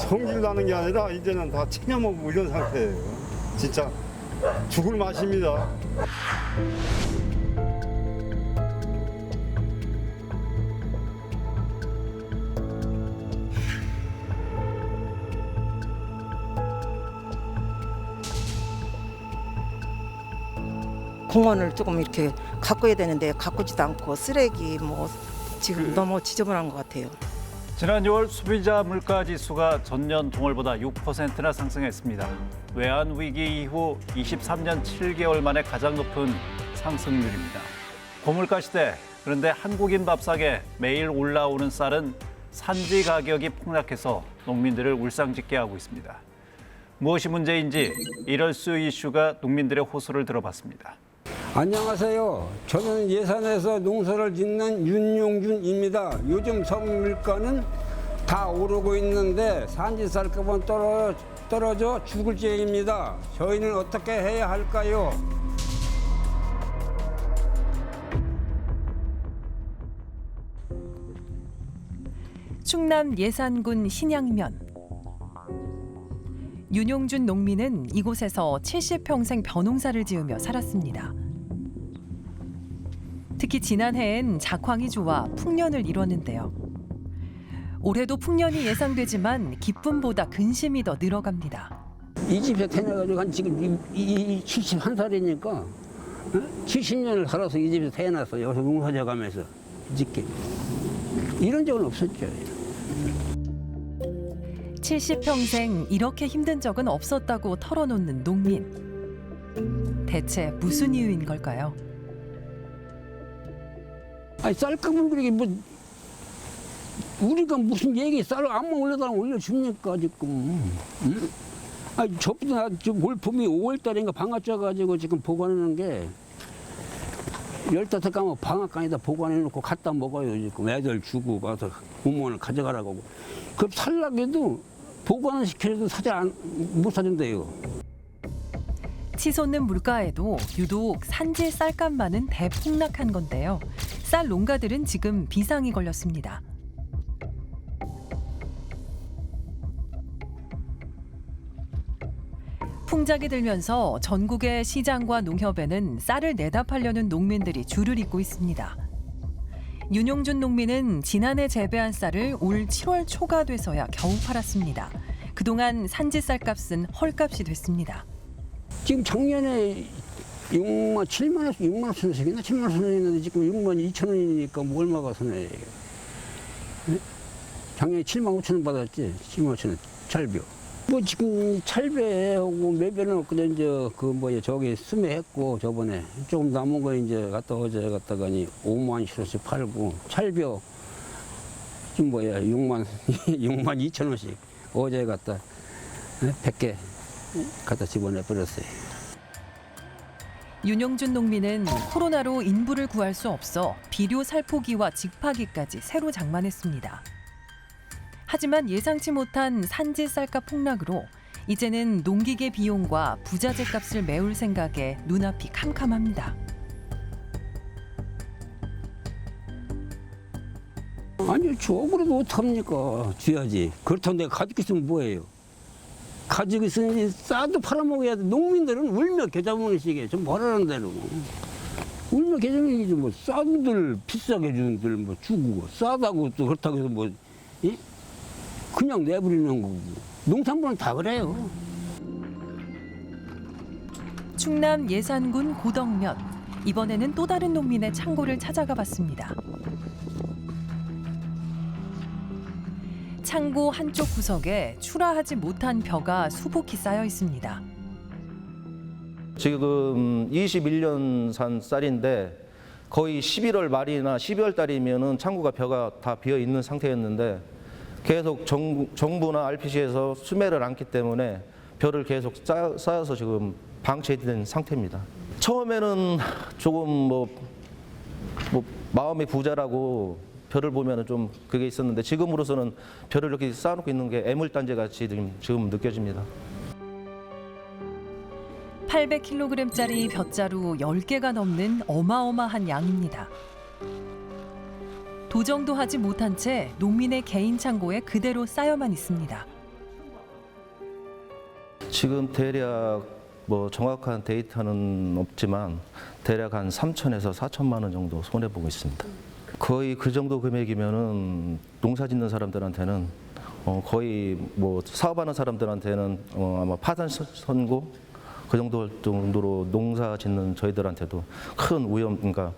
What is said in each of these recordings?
성질 나는 게 아니라 이제는 다 체념하고 이런 상태예요. 진짜 죽을 맛입니다. 공원을 조금 이렇게 가꿔야 되는데 가꾸지도 않고 쓰레기 뭐 지금 너무 지저분한 것 같아요. 지난 6월 소비자 물가 지수가 전년 동월보다 6%나 상승했습니다. 외환 위기 이후 23년 7개월 만에 가장 높은 상승률입니다. 고물가 시대, 그런데 한국인 밥상에 매일 올라오는 쌀은 산지 가격이 폭락해서 농민들을 울상짓게 하고 있습니다. 무엇이 문제인지 이럴 수 이슈가 농민들의 호소를 들어봤습니다. 안녕하세요. 저는 예산에서 농사를 짓는 윤용준입니다. 요즘 성물가는 다 오르고 있는데 산지쌀값은 떨어져 죽을 죄입니다. 저희는 어떻게 해야 할까요? 충남 예산군 신양면. 윤용준 농민은 이곳에서 70평생 벼농사를 지으며 살았습니다. 특히 지난해엔 작황이 좋아 풍년을 이뤘는데요. 올해도 풍년이 예상되지만 기쁨보다 근심이 더 늘어갑니다. 이 집에 태어나가지고 한 지금 71살이니까 70년을 살아서 이 집에서 태어나서 여기서 농사져 가면서 짓게 이런 적은 없었죠. 70평생 이렇게 힘든 적은 없었다고 털어놓는 농민. 대체 무슨 이유인 걸까요? 아니 쌀값을 그렇게 뭐 우리가 무슨 얘기 쌀을 안만 올려달라 올려줍니까 지금? 응? 아니 저보다 지금 올 봄이 5월달인가 방학 쪄가지고 지금 보관하는 게 15가마 방앗간에다 보관해놓고 갖다 먹어요. 지금 애들 주고 가서 부모는 가져가라고. 그럼 살라고도 보관을 시켜도 못 사준대요. 치솟는 물가에도 유독 산지 쌀값만은 대폭락한 건데요. 쌀 농가들은 지금 비상이 걸렸습니다. 풍작이 들면서 전국의 시장과 농협에는 쌀을 내다 팔려는 농민들이 줄을 잇고 있습니다. 윤용준 농민은 지난해 재배한 쌀을 올 7월 초가 돼서야 겨우 팔았습니다. 그동안 산지 쌀값은 헐값이 됐습니다. 지금 작년에 7만 원씩이나 7만 원 했는데 지금 6만 2천 원이니까 뭐 얼마가 손해예요? 작년에 7만 5천 원 받았지. 7만 5천 원 찰벼. 뭐 지금 찰배하고 매배는 그냥 이제 저기 수매했고 저번에 조금 남은 거 이제 어제 갔다가니 5만 원씩 팔고 찰벼 좀 6만 2천 원씩 어제 갔다 100개 갖다 집어내 버렸어요. 윤용준 농민은 코로나로 인부를 구할 수 없어 비료 살포기와 직파기까지 새로 장만했습니다. 하지만 예상치 못한 산지 쌀값 폭락으로 이제는 농기계 비용과 부자재 값을 메울 생각에 눈앞이 캄캄합니다. 아니 저 억울해도 어떡합니까? 줘야지. 그렇다고 내가 가지고 있으면 뭐예요? 가지고 있으니 쌀도 팔아먹어야 돼. 농민들은 울며 겨자 먹는 식이에요. 좀 뭐라는 대로. 울며 겨자 먹는 게 뭐 쌀들 비싸게 주는 들 뭐 주고 싸다고 또 그렇다고 해서 뭐 그냥 내버리는 거고. 농산물은 다 그래요. 충남 예산군 고덕면. 이번에는 또 다른 농민의 창고를 찾아가 봤습니다. 창고 한쪽 구석에 출하하지 못한 벼가 수북히 쌓여 있습니다. 지금 21년 산 쌀인데 거의 11월 말이나 12월 달이면은 창고가 벼가 다 비어 있는 상태였는데 계속 정부나 RPC에서 수매를 않기 때문에 벼를 계속 쌓아서 지금 방치된 상태입니다. 처음에는 조금 뭐 마음이 부자라고 벼를 보면은 좀 그게 있었는데 지금으로서는 벼를 이렇게 쌓아놓고 있는 게 애물단지 같이 지금 느껴집니다. 800kg짜리 벼자루 10개가 넘는 어마어마한 양입니다. 도정도 하지 못한 채 농민의 개인 창고에 그대로 쌓여만 있습니다. 지금 대략 뭐 정확한 데이터는 없지만 대략 한 3천에서 4천만 원 정도 손해 보고 있습니다. 거의 그 정도 금액이면은 농사 짓는 사람들한테는 거의 뭐 사업하는 사람들한테는 아마 파산 선고 그 정도로 농사 짓는 저희들한테도 큰 위험, 그러니까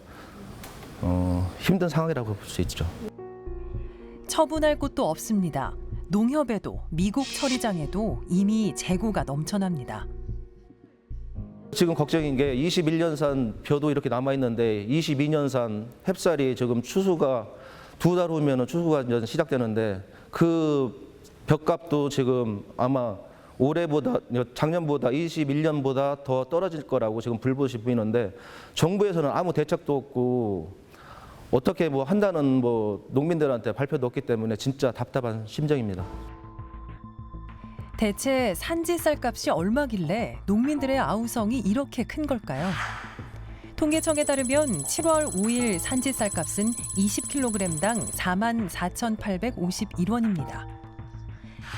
힘든 상황이라고 볼 수 있죠. 처분할 곳도 없습니다. 농협에도 미국 처리장에도 이미 재고가 넘쳐납니다. 지금 걱정인 게 21년산 벼도 이렇게 남아 있는데 22년산 햅쌀이 지금 추수가 2달 후면은 추수가 이제 시작되는데 그 벼값도 지금 아마 올해보다 작년보다 21년보다 더 떨어질 거라고 지금 불보시 보이는데 정부에서는 아무 대책도 없고 어떻게 뭐 한다는 뭐 농민들한테 발표도 없기 때문에 진짜 답답한 심정입니다. 대체 산지 쌀값이 얼마길래 농민들의 아우성이 이렇게 큰 걸까요? 통계청에 따르면 7월 5일 산지 쌀값은 20kg당 44,851원입니다.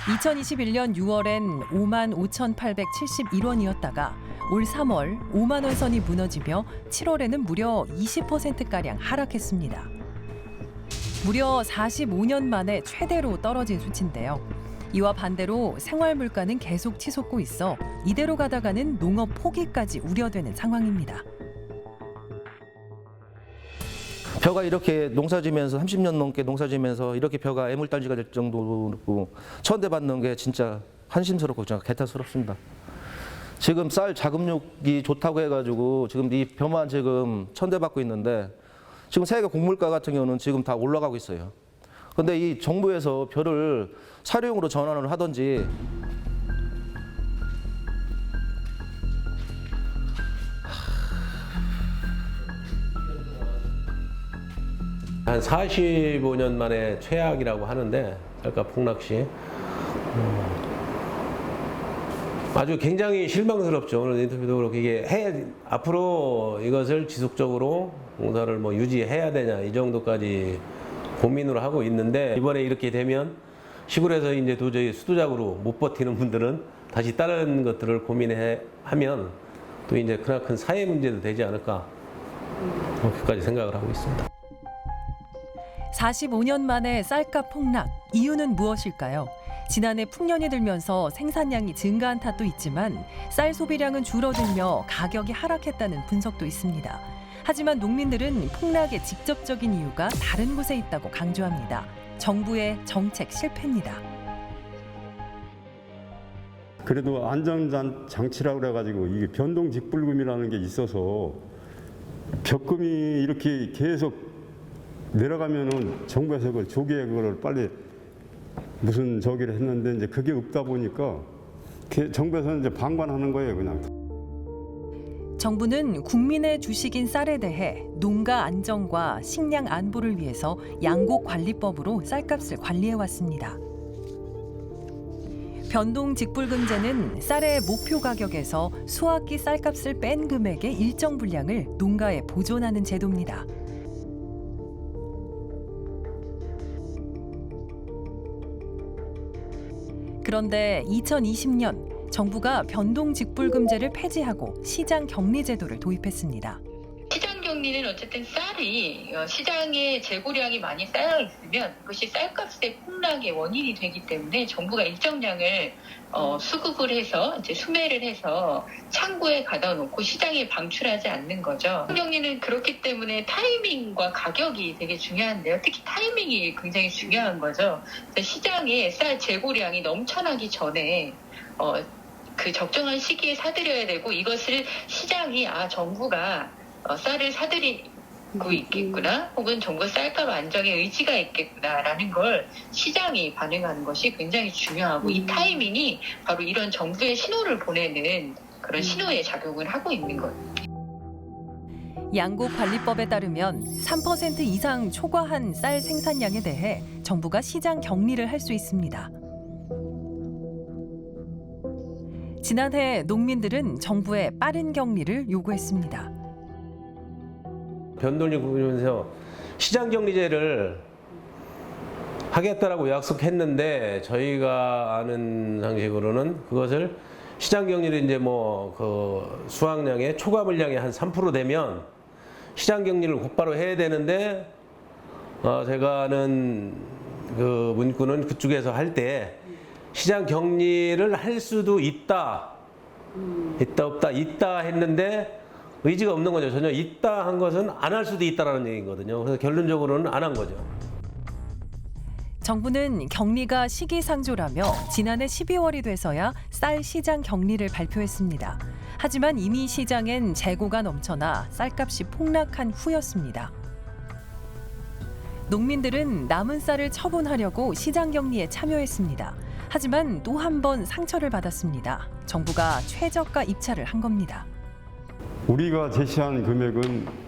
2021년 6월엔 55,871원이었다가 올 3월 5만 원 선이 무너지며 7월에는 무려 20%가량 하락했습니다. 무려 45년 만에 최대로 떨어진 수치인데요. 이와 반대로 생활 물가는 계속 치솟고 있어 이대로 가다가는 농업 포기까지 우려되는 상황입니다. 벼가 이렇게 농사지면서 30년 넘게 농사지면서 이렇게 벼가 애물단지가 될 정도로 천대받는 게 진짜 한심스럽고 개탄스럽습니다. 지금 쌀 자급력이 좋다고 해가지고 지금 이 벼만 지금 천대받고 있는데 지금 세계 곡물가 같은 경우는 지금 다 올라가고 있어요. 그런데 이 정부에서 벼를 사료용으로 전환을 하든지 한 45년 만에 최악이라고 하는데 쌀값 폭락시 아주 굉장히 실망스럽죠. 오늘 인터뷰도 그렇고 이게 앞으로 이것을 지속적으로 농사를 뭐 유지해야 되냐 이 정도까지 고민을 하고 있는데 이번에 이렇게 되면 시골에서 이제 도저히 수도작으로 못 버티는 분들은 다시 다른 것들을 고민하면 또 이제 크나큰 사회 문제도 되지 않을까 그렇게까지 생각을 하고 있습니다. 45년 만에 쌀값 폭락, 이유는 무엇일까요? 지난해 풍년이 들면서 생산량이 증가한 탓도 있지만 쌀 소비량은 줄어들며 가격이 하락했다는 분석도 있습니다. 하지만 농민들은 폭락의 직접적인 이유가 다른 곳에 있다고 강조합니다. 정부의 정책 실패입니다. 그래도 안전장치라고 그래가지고 이게 변동직불금이라는 게 있어서 벽금이 이렇게 계속 내려가면은 정부에서 그걸 조기에 그걸 빨리 무슨 저기를 했는데 이제 그게 없다 보니까 정부에서는 이제 방관하는 거예요, 그냥. 정부는 국민의 주식인 쌀에 대해 농가 안정과 식량 안보를 위해서 양곡관리법으로 쌀값을 관리해 왔습니다. 변동직불금제는 쌀의 목표 가격에서 수확기 쌀값을 뺀 금액의 일정 분량을 농가에 보존하는 제도입니다. 그런데 2020년 정부가 변동직불금제를 폐지하고 시장격리제도를 도입했습니다. 시장격리는 어쨌든 쌀이 시장에 재고량이 많이 쌓여 있으면 그것이 쌀값의 폭락의 원인이 되기 때문에 정부가 일정량을 수급을 해서 이제 수매를 해서 창고에 가다 놓고 시장에 방출하지 않는 거죠. 시장격리는 그렇기 때문에 타이밍과 가격이 되게 중요한데요. 특히 타이밍이 굉장히 중요한 거죠. 시장에 쌀 재고량이 넘쳐나기 전에 그 적정한 시기에 사들여야 되고 이것을 시장이 정부가 쌀을 사들이고 있겠구나 혹은 정부 쌀값 안정에 의지가 있겠구나라는 걸 시장이 반응하는 것이 굉장히 중요하고 이 타이밍이 바로 이런 정부의 신호를 보내는 그런 신호에 작용을 하고 있는 거예요. 양곡관리법에 따르면 3% 이상 초과한 쌀 생산량에 대해 정부가 시장 격리를 할 수 있습니다. 지난해 농민들은 정부에 빠른 격리를 요구했습니다. 변동직불금에서 시장격리제를 하겠다라고 약속했는데 저희가 아는 상식으로는 그것을 시장 격리를 이제 뭐 그 수확량의 초과 물량이 한 3% 되면 시장 격리를 곧바로 해야 되는데 제가 아는 그 문구는 그쪽에서 할 때 시장 격리를 할 수도 있다 없다 있다 했는데 의지가 없는 거죠. 전혀 있다 한 것은 안 할 수도 있다라는 얘기거든요. 그래서 결론적으로는 안 한 거죠. 정부는 격리가 시기상조라며 지난해 12월이 돼서야 쌀 시장 격리를 발표했습니다. 하지만 이미 시장엔 재고가 넘쳐나 쌀값이 폭락한 후였습니다. 농민들은 남은 쌀을 처분하려고 시장 격리에 참여했습니다. 하지만 또 한 번 상처를 받았습니다. 정부가 최저가 입찰을 한 겁니다. 우리가 제시한 금액은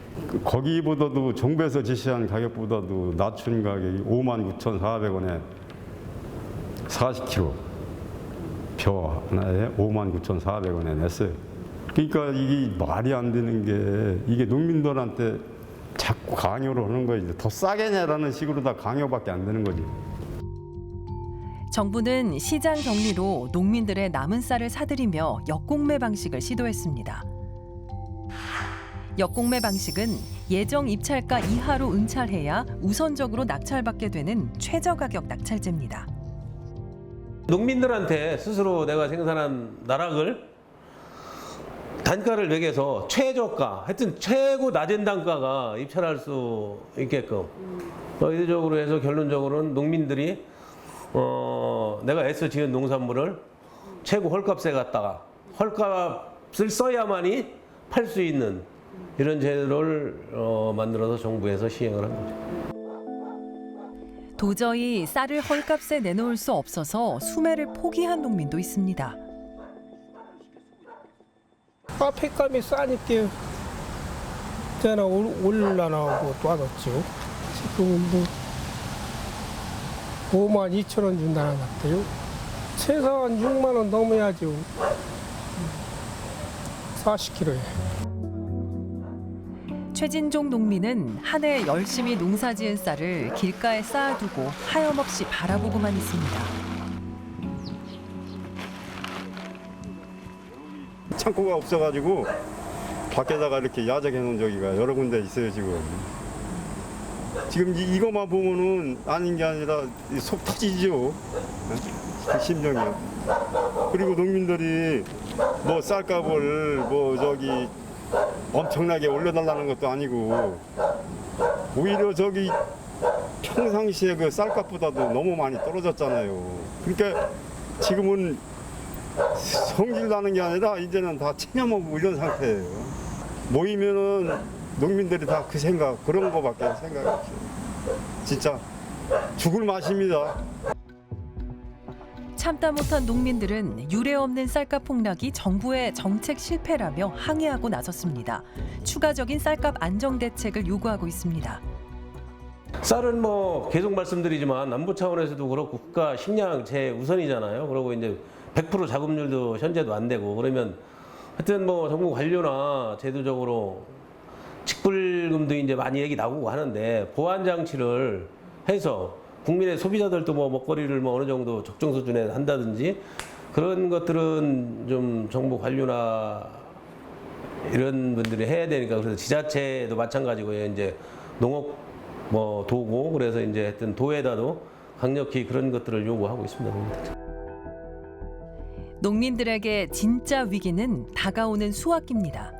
거기보다도 정부에서 제시한 가격보다도 낮춘 가격이 59,400원에 40kg 벼 하나에 59,400원에 냈어요. 그러니까 이게 말이 안 되는 게 이게 농민들한테 자꾸 강요를 하는 거지. 더 싸게 내라는 식으로 다 강요밖에 안 되는 거지. 정부는 시장 격리로 농민들의 남은 쌀을 사들이며 역공매 방식을 시도했습니다. 역공매 방식은 예정 입찰가 이하로 응찰해야 우선적으로 낙찰받게 되는 최저가격 낙찰제입니다. 농민들한테 스스로 내가 생산한 나락을 단가를 매겨서 최저가, 하여튼 최고 낮은 단가가 입찰할 수 있게끔 의도적으로 해서 결론적으로는 농민들이 내가 애써 지은 농산물을 최고 헐값에 갖다가 헐값을 써야만이 팔 수 있는 이런 제도를 만들어서 정부에서 시행을 한 거죠. 도저히 쌀을 헐값에 내놓을 수 없어서 수매를 포기한 농민도 있습니다. 폐값이 싸니까 때나 올라나오고 도와줬죠. 지금은 뭐 52,000원 준다는 것 같아요. 최소한 6만 원 넘어야죠. 40kg에. 최진종 농민은 한 해 열심히 농사지은 쌀을 길가에 쌓아두고 하염없이 바라보고만 있습니다. 창고가 없어가지고 밖에다가 이렇게 야적해 놓은 저기가 여러 군데 있어요 지금. 지금 이것만 보면은 아닌 게 아니라 속 터지죠. 그 심정이요. 그리고 농민들이 뭐 쌀값을 뭐 저기 엄청나게 올려달라는 것도 아니고 오히려 저기 평상시에 그 쌀값보다도 너무 많이 떨어졌잖아요. 그러니까 지금은 성질 나는 게 아니라 이제는 다 체념하고 이런 상태예요. 모이면은 농민들이 다 그 생각, 그런 거밖에 생각이 없어요. 진짜 죽을 맛입니다. 참다 못한 농민들은 유례없는 쌀값 폭락이 정부의 정책 실패라며 항의하고 나섰습니다. 추가적인 쌀값 안정 대책을 요구하고 있습니다. 쌀은 뭐 계속 말씀드리지만 남부 차원에서도 그렇고 국가 식량 제우선이잖아요. 그리고 이제 100% 자급률도 현재도 안 되고 그러면 하여튼 뭐 정부 관료나 제도적으로 직불금도 이제 많이 얘기 나오고 하는데 보완 장치를 해서 국민의 소비자들도 뭐 먹거리를 뭐 어느 정도 적정 수준에 한다든지 그런 것들은 좀 정부 관료나 이런 분들이 해야 되니까 그래서 지자체도 마찬가지고 이제 농업 뭐 도고 그래서 이제 하여튼 도에다도 강력히 그런 것들을 요구하고 있습니다. 농민들에게 진짜 위기는 다가오는 수확기입니다.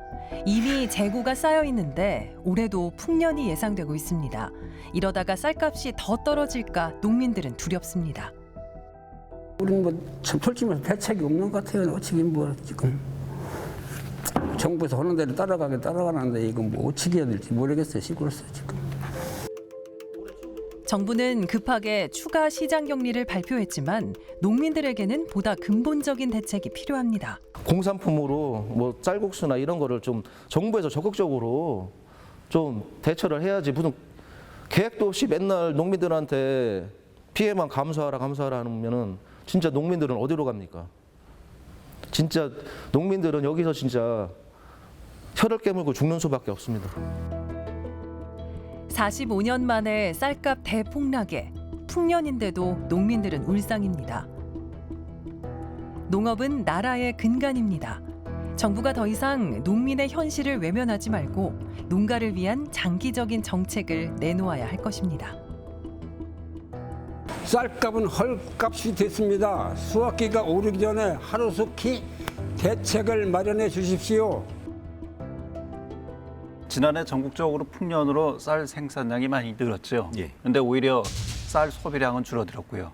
이미 재고가 쌓여 있는데 올해도 풍년이 예상되고 있습니다. 이러다가 쌀값이 더 떨어질까 농민들은 두렵습니다. 우리는 뭐 첩철지면서 대책이 없는 것 같아요. 어찌게 뭐 지금 정부에서 하는 대로 따라가는데 이건 뭐 어떻게 해야 될지 모르겠어요. 시골에서 지금. 정부는 급하게 추가 시장 격리를 발표했지만 농민들에게는 보다 근본적인 대책이 필요합니다. 공산품으로 뭐 쌀국수나 이런 거를 좀 정부에서 적극적으로 좀 대처를 해야지 무슨 계획도 없이 맨날 농민들한테 피해만 감수하라 하면은 진짜 농민들은 어디로 갑니까? 진짜 농민들은 여기서 진짜 혀를 깨물고 죽는 수밖에 없습니다. 45년 만에 쌀값 대폭락에 풍년인데도 농민들은 울상입니다. 농업은 나라의 근간입니다. 정부가 더 이상 농민의 현실을 외면하지 말고 농가를 위한 장기적인 정책을 내놓아야 할 것입니다. 쌀값은 헐값이 됐습니다. 수확기가 오르기 전에 하루속히 대책을 마련해 주십시오. 지난해 전국적으로 풍년으로 쌀 생산량이 많이 늘었죠. 그런데 오히려 쌀 소비량은 줄어들었고요.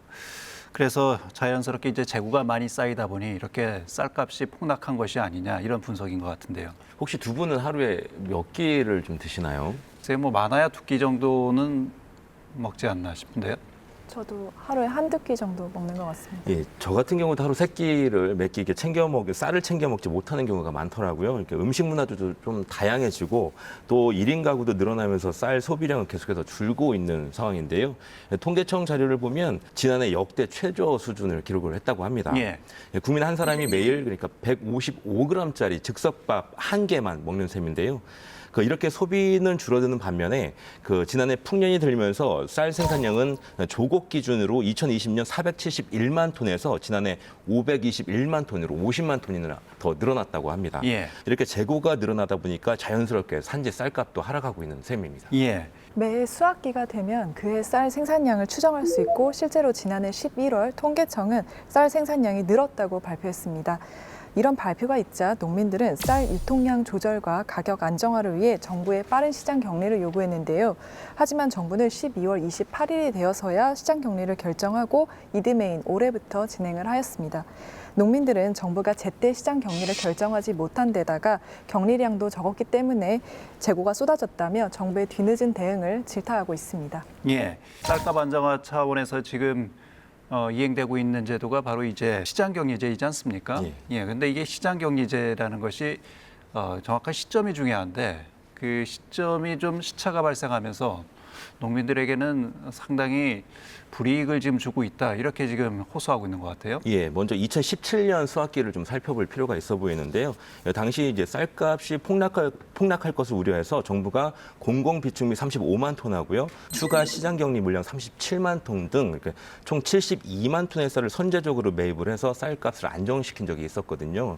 그래서 자연스럽게 이제 재고가 많이 쌓이다 보니 이렇게 쌀값이 폭락한 것이 아니냐 이런 분석인 것 같은데요. 혹시 두 분은 하루에 몇 끼를 좀 드시나요? 이제 뭐 많아야 2끼 정도는 먹지 않나 싶은데요. 저도 하루에 한두 끼 정도 먹는 것 같습니다. 예, 저 같은 경우도 하루 3끼를 몇 끼 이렇게 쌀을 챙겨 먹지 못하는 경우가 많더라고요. 이렇게 음식 문화도 좀 다양해지고 또 1인 가구도 늘어나면서 쌀 소비량은 계속해서 줄고 있는 상황인데요. 통계청 자료를 보면 지난해 역대 최저 수준을 기록을 했다고 합니다. 예. 국민 한 사람이 매일 그러니까 155g짜리 즉석밥 1개만 먹는 셈인데요. 이렇게 소비는 줄어드는 반면에 지난해 풍년이 들면서 쌀 생산량은 조곡 기준으로 2020년 471만 톤에서 지난해 521만 톤으로 50만 톤이나 더 늘어났다고 합니다. 예. 이렇게 재고가 늘어나다 보니까 자연스럽게 산지 쌀값도 하락하고 있는 셈입니다. 예. 매해 수확기가 되면 그해 쌀 생산량을 추정할 수 있고 실제로 지난해 11월 통계청은 쌀 생산량이 늘었다고 발표했습니다. 이런 발표가 있자 농민들은 쌀 유통량 조절과 가격 안정화를 위해 정부의 빠른 시장 격리를 요구했는데요. 하지만 정부는 12월 28일이 되어서야 시장 격리를 결정하고 이듬해인 올해부터 진행을 하였습니다. 농민들은 정부가 제때 시장 격리를 결정하지 못한 데다가 격리량도 적었기 때문에 재고가 쏟아졌다며 정부의 뒤늦은 대응을 질타하고 있습니다. 예. 쌀값 안정화 차원에서 지금 이행되고 있는 제도가 바로 이제 시장격리제이지 않습니까? 예. 근데 이게 시장격리제라는 것이 정확한 시점이 중요한데 그 시점이 좀 시차가 발생하면서 농민들에게는 상당히 불이익을 지금 주고 있다 이렇게 지금 호소하고 있는 것 같아요. 예, 먼저 2017년 수확기를 좀 살펴볼 필요가 있어 보이는데요. 당시 이제 쌀값이 폭락할 것을 우려해서 정부가 공공비축미 35만 톤하고요, 추가 시장격리 물량 37만 톤 등 총 72만 톤의 쌀을 선제적으로 매입을 해서 쌀값을 안정시킨 적이 있었거든요.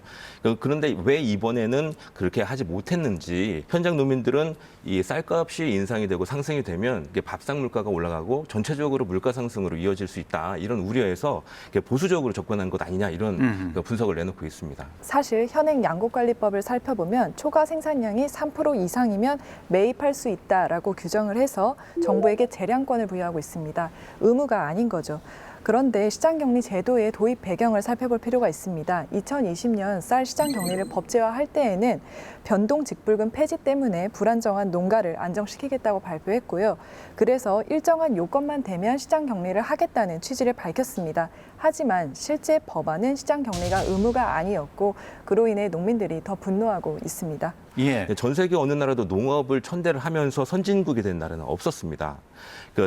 그런데 왜 이번에는 그렇게 하지 못했는지 현장 농민들은 이 쌀값이 인상이 되고 상승이 되면 이게 밥상 물가가 올라가고 전체적으로 물가 상승으로 이어질 수 있다 이런 우려에서 보수적으로 접근한 것 아니냐 이런 분석을 내놓고 있습니다. 사실 현행 양곡관리법을 살펴보면 초과 생산량이 3% 이상이면 매입할 수 있다라고 규정을 해서 정부에게 재량권을 부여하고 있습니다. 의무가 아닌 거죠. 그런데 시장격리 제도의 도입 배경을 살펴볼 필요가 있습니다. 2020년 쌀 시장격리를 법제화할 때에는 변동직불금 폐지 때문에 불안정한 농가를 안정시키겠다고 발표했고요. 그래서 일정한 요건만 되면 시장격리를 하겠다는 취지를 밝혔습니다. 하지만 실제 법안은 시장격리가 의무가 아니었고 그로 인해 농민들이 더 분노하고 있습니다. 예. 전 세계 어느 나라도 농업을 천대를 하면서 선진국이 된 나라는 없었습니다.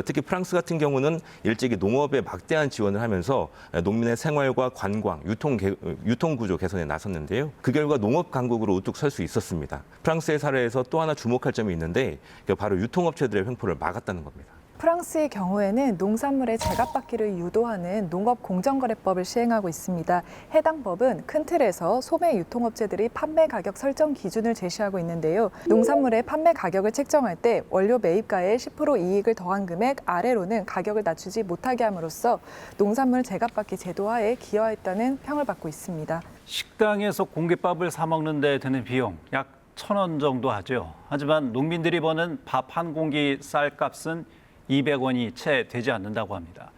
특히 프랑스 같은 경우는 일찍이 농업에 막대한 지원을 하면서 농민의 생활과 관광, 유통 구조 개선에 나섰는데요. 그 결과 농업 강국으로 우뚝 설 수 있었습니다. 프랑스의 사례에서 또 하나 주목할 점이 있는데 바로 유통업체들의 횡포를 막았다는 겁니다. 프랑스의 경우에는 농산물의 제값받기를 유도하는 농업공정거래법을 시행하고 있습니다. 해당 법은 큰 틀에서 소매 유통업체들이 판매 가격 설정 기준을 제시하고 있는데요. 농산물의 판매 가격을 책정할 때 원료 매입가의 10% 이익을 더한 금액 아래로는 가격을 낮추지 못하게 함으로써 농산물 제값받기 제도화에 기여했다는 평을 받고 있습니다. 식당에서 공깃밥을 사 먹는 데 드는 비용 약 1,000원 정도 하죠. 하지만 농민들이 버는 밥 한 공기 쌀값은 200원이 채 되지 않는다고 합니다.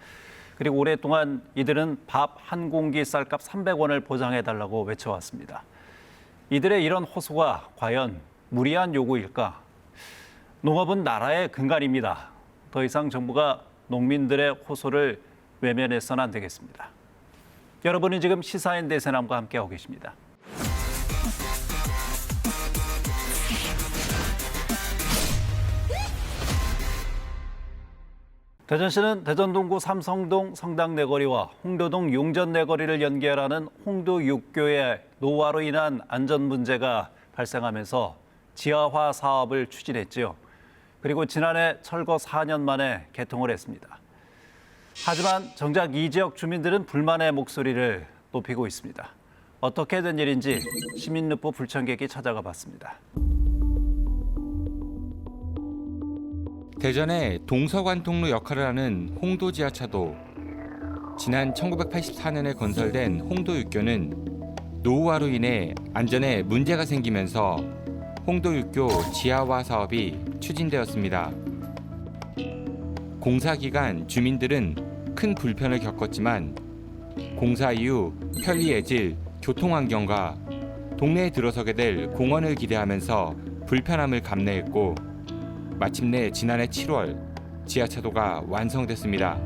그리고 오랫동안 이들은 밥 한 공기 쌀값 300원을 보장해달라고 외쳐왔습니다. 이들의 이런 호소가 과연 무리한 요구일까? 농업은 나라의 근간입니다. 더 이상 정부가 농민들의 호소를 외면해서는 안 되겠습니다. 여러분은 지금 시사인 대세남과 함께하고 계십니다. 대전시는 대전동구 삼성동 성당내거리와 홍도동 용전내거리를 연결하는 홍도 6교의 노화로 인한 안전 문제가 발생하면서 지하화 사업을 추진했지요. 그리고 지난해 철거 4년 만에 개통을 했습니다. 하지만 정작 이 지역 주민들은 불만의 목소리를 높이고 있습니다. 어떻게 된 일인지 시민르포 불청객이 찾아가 봤습니다. 대전의 동서관 통로 역할을 하는 홍도 지하차도. 지난 1984년에 건설된 홍도 육교는 노후화로 인해 안전에 문제가 생기면서 홍도 육교 지하화 사업이 추진되었습니다. 공사 기간 주민들은 큰 불편을 겪었지만 공사 이후 편리해질 교통환경과 동네에 들어서게 될 공원을 기대하면서 불편함을 감내했고 마침내 지난해 7월 지하차도가 완성됐습니다.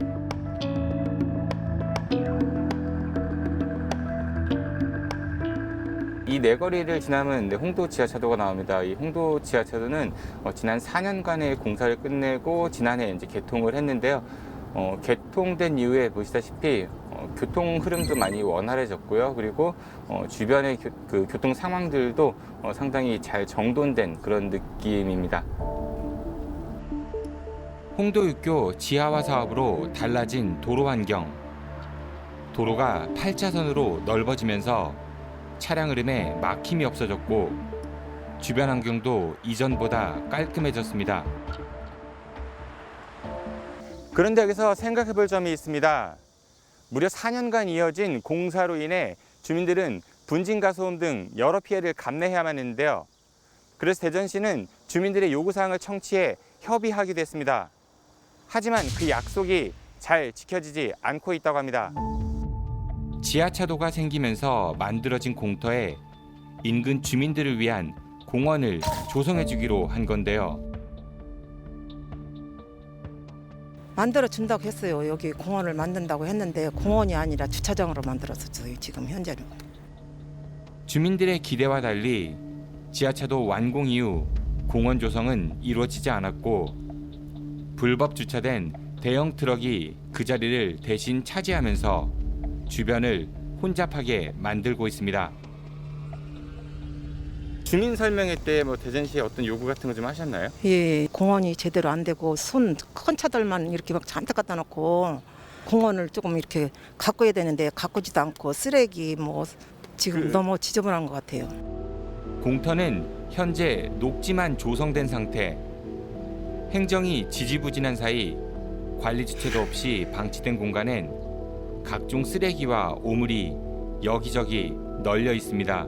이 내거리를 지나면 홍도 지하차도가 나옵니다. 이 홍도 지하차도는 지난 4년간의 공사를 끝내고 지난해 이제 개통을 했는데요. 개통된 이후에 보시다시피 교통 흐름도 많이 원활해졌고요. 그리고 주변의 교통 상황들도 상당히 잘 정돈된 그런 느낌입니다. 홍도 육교 지하화 사업으로 달라진 도로 환경. 도로가 8차선으로 넓어지면서 차량 흐름에 막힘이 없어졌고 주변 환경도 이전보다 깔끔해졌습니다. 그런데 여기서 생각해 볼 점이 있습니다. 무려 4년간 이어진 공사로 인해 주민들은 분진과 소음 등 여러 피해를 감내해야만 했는데요. 그래서 대전시는 주민들의 요구사항을 청취해 협의하기도 했습니다. 하지만 그 약속이 잘 지켜지지 않고 있다고 합니다. 지하차도가 생기면서 만들어진 공터에 인근 주민들을 위한 공원을 조성해 주기로 한 건데요. 만들어 준다고 했어요. 여기 공원을 만든다고 했는데 공원이 아니라 주차장으로 만들었어요. 지금 현재는. 주민들의 기대와 달리 지하차도 완공 이후 공원 조성은 이루어지지 않았고 불법 주차된 대형 트럭이 그 자리를 대신 차지하면서 주변을 혼잡하게 만들고 있습니다. 주민 설명회 때 대전시에 어떤 요구 같은 거 좀 하셨나요? 예, 공원이 제대로 안 되고 큰 차들만 이렇게 막 잔뜩 갖다 놓고 공원을 조금 이렇게 가꿔야 되는데 가꾸지도 않고 쓰레기 지금 너무 지저분한 것 같아요. 공터는 현재 녹지만 조성된 상태. 행정이 지지부진한 사이 관리 주체도 없이 방치된 공간엔 각종 쓰레기와 오물이 여기저기 널려 있습니다.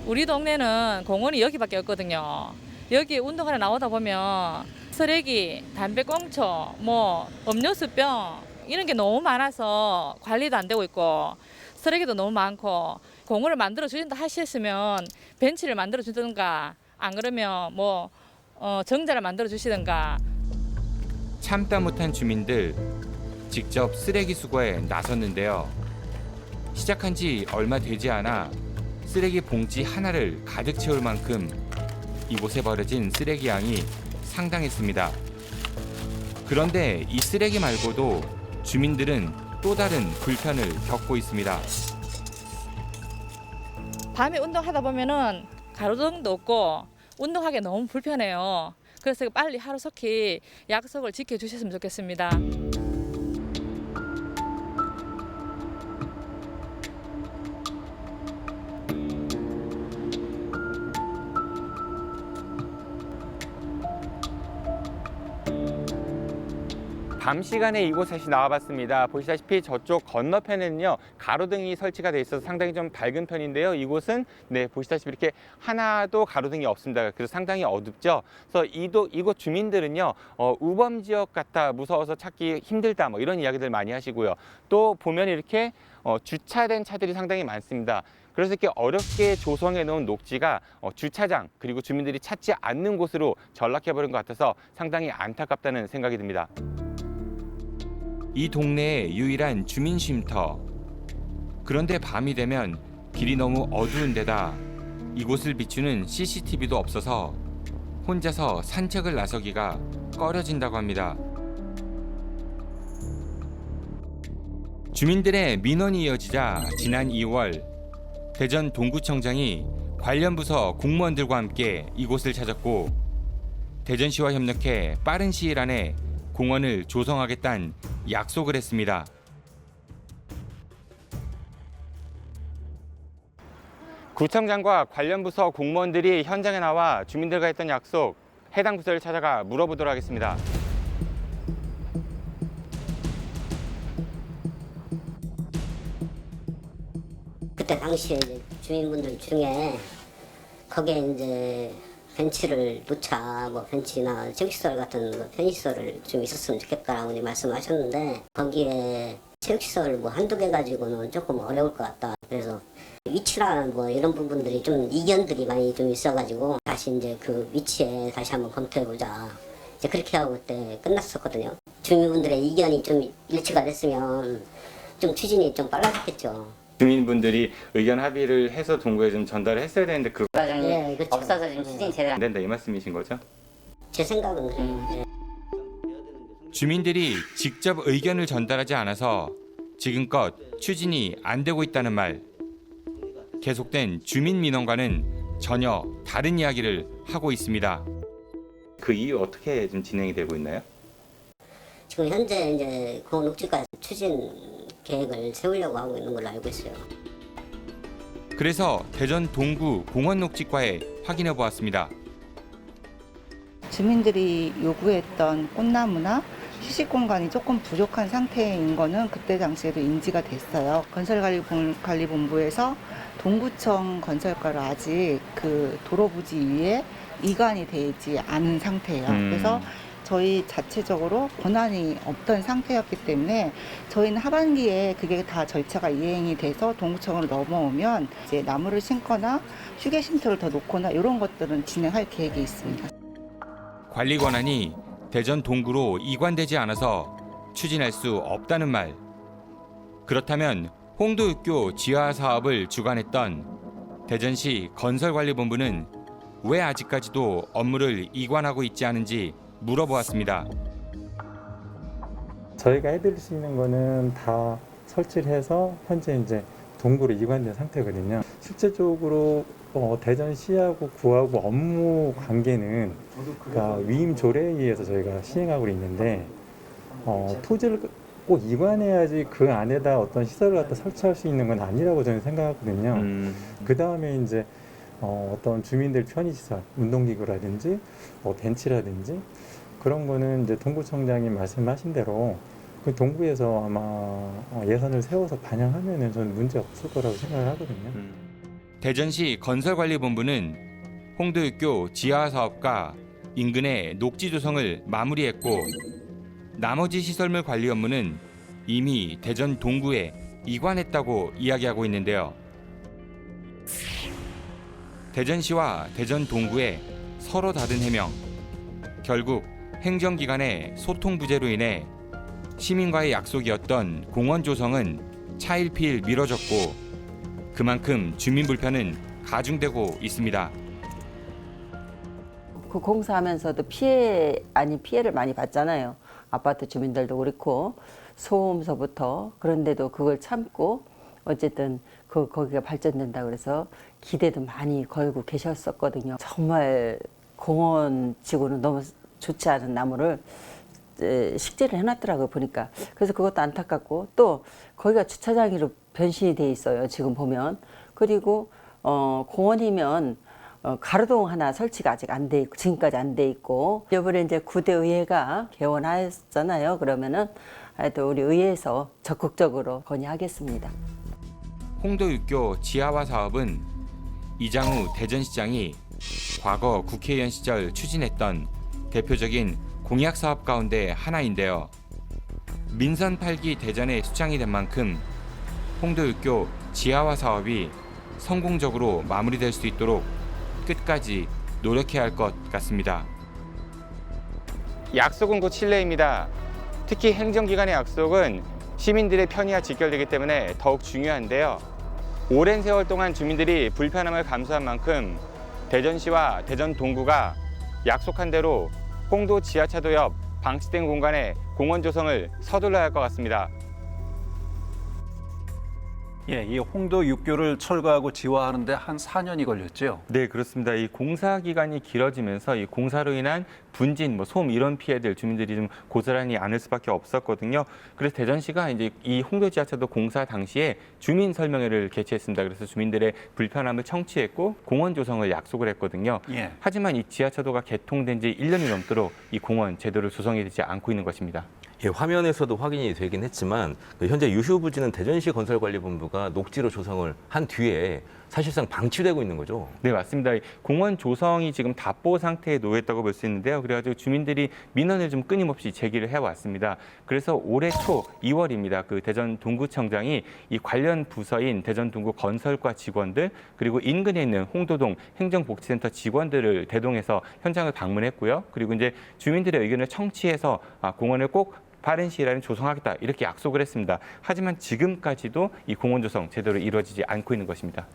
우리 동네는 공원이 여기밖에 없거든요. 여기 운동하러 나오다 보면 쓰레기, 담배꽁초, 음료수병 이런 게 너무 많아서 관리도 안 되고 있고 쓰레기도 너무 많고 공원을 만들어 주신다 하셨으면 벤치를 만들어 주든가 안 그러면 정자를 만들어 주시든가. 참다 못한 주민들 직접 쓰레기 수거에 나섰는데요. 시작한 지 얼마 되지 않아 쓰레기 봉지 하나를 가득 채울 만큼 이곳에 버려진 쓰레기 양이 상당했습니다. 그런데 이 쓰레기 말고도 주민들은 또 다른 불편을 겪고 있습니다. 밤에 운동하다 보면은 가로등도 없고 운동하기 너무 불편해요. 그래서 빨리 하루속히 약속을 지켜주셨으면 좋겠습니다. 밤 시간에 이곳에 나와봤습니다. 보시다시피 저쪽 건너편에는요 가로등이 설치가 돼 있어서 상당히 좀 밝은 편인데요. 이곳은 보시다시피 이렇게 하나도 가로등이 없습니다. 그래서 상당히 어둡죠. 그래서 이곳 주민들은요 우범 지역 같아 무서워서 찾기 힘들다 이런 이야기들 많이 하시고요. 또 보면 이렇게 주차된 차들이 상당히 많습니다. 그래서 이렇게 어렵게 조성해 놓은 녹지가 주차장 그리고 주민들이 찾지 않는 곳으로 전락해 버린 것 같아서 상당히 안타깝다는 생각이 듭니다. 이 동네의 유일한 주민 쉼터. 그런데 밤이 되면 길이 너무 어두운 데다 이곳을 비추는 CCTV도 없어서 혼자서 산책을 나서기가 꺼려진다고 합니다. 주민들의 민원이 이어지자 지난 2월 대전 동구청장이 관련 부서 공무원들과 함께 이곳을 찾았고 대전시와 협력해 빠른 시일 안에 공원을 조성하겠다는 약속을 했습니다. 구청장과 관련 부서 공무원들이 현장에 나와 주민들과 했던 약속, 해당 부서를 찾아가 물어보도록 하겠습니다. 그때 당시에 이제 주민분들 중에 거기에 이제 벤치를 놓자, 뭐 벤치나 체육시설 같은 뭐 편의시설을 좀 있었으면 좋겠다라고 이제 말씀하셨는데 거기에 체육시설 뭐 한두 개 가지고는 조금 어려울 것 같다. 그래서 위치나 뭐 이런 부분들이 좀 이견들이 많이 좀 있어가지고 다시 이제 그 위치에 다시 한번 검토해보자. 이제 그렇게 하고 그때 끝났었거든요. 주민분들의 이견이 좀 일치가 됐으면 좀 추진이 좀 빨라졌겠죠. 주민분들이 의견 합의를 해서 동구에 좀 전달을 했어야 되는데 그 과정이 없어서 지금 추진이 제대로 안 된다 이 말씀이신 거죠? 제 생각은 그래요. 주민들이 직접 의견을 전달하지 않아서 지금껏 추진이 안 되고 있다는 말. 계속된 주민 민원과는 전혀 다른 이야기를 하고 있습니다. 그 이후 어떻게 좀 진행이 되고 있나요? 지금 현재 이제 공원녹지과 추진 계획을 세우려고 하고 있는 걸로 알고 있어요. 그래서 대전 동구 공원녹지과에 확인해 보았습니다. 주민들이 요구했던 꽃나무나 휴식 공간이 조금 부족한 상태인 거는 그때 당시에도 인지가 됐어요. 건설관리본부에서 동구청 건설과로 아직 그 도로 부지 위에 이관이 되지 않은 상태예요. 그래서 저희 자체적으로 권한이 없던 상태였기 때문에 저희는 하반기에 그게 다 절차가 이행이 돼서 동구청으로 넘어오면 이제 나무를 심거나 휴게 쉼터를 더 놓거나 이런 것들은 진행할 계획이 있습니다. 관리 권한이 대전 동구로 이관되지 않아서 추진할 수 없다는 말. 그렇다면 홍도육교 지하 사업을 주관했던 대전시 건설관리본부는 왜 아직까지도 업무를 이관하고 있지 않은지 물어보았습니다. 저희가 해드릴 수 있는 거는 다 설치를 해서 현재 이제 동구로 이관된 상태거든요. 실제적으로 대전시하고 구하고 업무 관계는 그러니까 위임 조례에 의해서 저희가 시행하고 있는데 토지를 꼭 이관해야지 그 안에다 어떤 시설을 갖다 설치할 수 있는 건 아니라고 저는 생각하거든요. 그 다음에 이제 어떤 주민들 편의시설, 운동기구라든지 벤치라든지 그런 거는 이제 동구청장이 말씀하신 대로 그 동구에서 아마 예산을 세워서 반영하면은 저는 문제 없을 거라고 생각을 하거든요. 대전시 건설관리본부는 홍도육교 지하 사업과 인근의 녹지 조성을 마무리했고 나머지 시설물 관리 업무는 이미 대전 동구에 이관했다고 이야기하고 있는데요. 대전시와 대전 동구의 서로 다른 해명. 결국 행정기관의 소통 부재로 인해 시민과의 약속이었던 공원 조성은 차일피일 미뤄졌고 그만큼 주민 불편은 가중되고 있습니다. 그 공사하면서도 피해 아닌 피해를 많이 봤잖아요. 아파트 주민들도 그렇고 소음서부터. 그런데도 그걸 참고 어쨌든 거기가 발전된다 그래서 기대도 많이 걸고 계셨었거든요. 정말 공원지구는 너무 좋지 않은 나무를 식재를 해놨더라고요, 보니까. 그래서 그것도 안타깝고 또 거기가 주차장으로 변신이 돼 있어요, 지금 보면. 그리고 공원이면 가로등 하나 설치가 아직 안 돼 있고 지금까지 안 돼 있고 이번에 이제 구대의회가 개원하였잖아요. 그러면은 하여튼 우리 의회에서 적극적으로 건의하겠습니다. 홍도육교 지하화 사업은 이장우 대전시장이 과거 국회의원 시절 추진했던 대표적인 공약 사업 가운데 하나인데요. 민선 8기 대전에 수장이 된 만큼 홍도육교 지하화 사업이 성공적으로 마무리될 수 있도록 끝까지 노력해야 할 것 같습니다. 약속은 곧 신뢰입니다. 특히 행정기관의 약속은 시민들의 편의와 직결되기 때문에 더욱 중요한데요. 오랜 세월 동안 주민들이 불편함을 감수한 만큼 대전시와 대전 동구가 약속한 대로 홍도 지하차도 옆 방치된 공간에 공원 조성을 서둘러야 할 것 같습니다. 예, 이 홍도 육교를 철거하고 지화하는데 한 4년이 걸렸죠. 네, 그렇습니다. 이 공사 기간이 길어지면서 이 공사로 인한 분진, 소음 이런 피해들 주민들이 좀 고스란히 안을 수밖에 없었거든요. 그래서 대전시가 이제 이 홍도 지하차도 공사 당시에 주민 설명회를 개최했습니다. 그래서 주민들의 불편함을 청취했고 공원 조성을 약속을 했거든요. 예. 하지만 이 지하차도가 개통된 지 1년이 넘도록 이 공원 제대로 조성이 되지 않고 있는 것입니다. 예, 화면에서도 확인이 되긴 했지만 현재 유휴부지는 대전시 건설관리본부가 녹지로 조성을 한 뒤에 사실상 방치되고 있는 거죠. 네, 맞습니다. 공원 조성이 지금 답보 상태에 놓였다고 볼 수 있는데요. 그래가지고 주민들이 민원을 좀 끊임없이 제기를 해왔습니다. 그래서 올해 초 2월입니다. 그 대전 동구청장이 이 관련 부서인 대전 동구 건설과 직원들 그리고 인근에 있는 홍도동 행정복지센터 직원들을 대동해서 현장을 방문했고요. 그리고 이제 주민들의 의견을 청취해서 공원을 꼭 빠른 시일 안에 조성하겠다 이렇게 약속을 했습니다. 하지만 지금까지도 이 공원 조성 제대로 이루어지지 않고 있는 것입니다.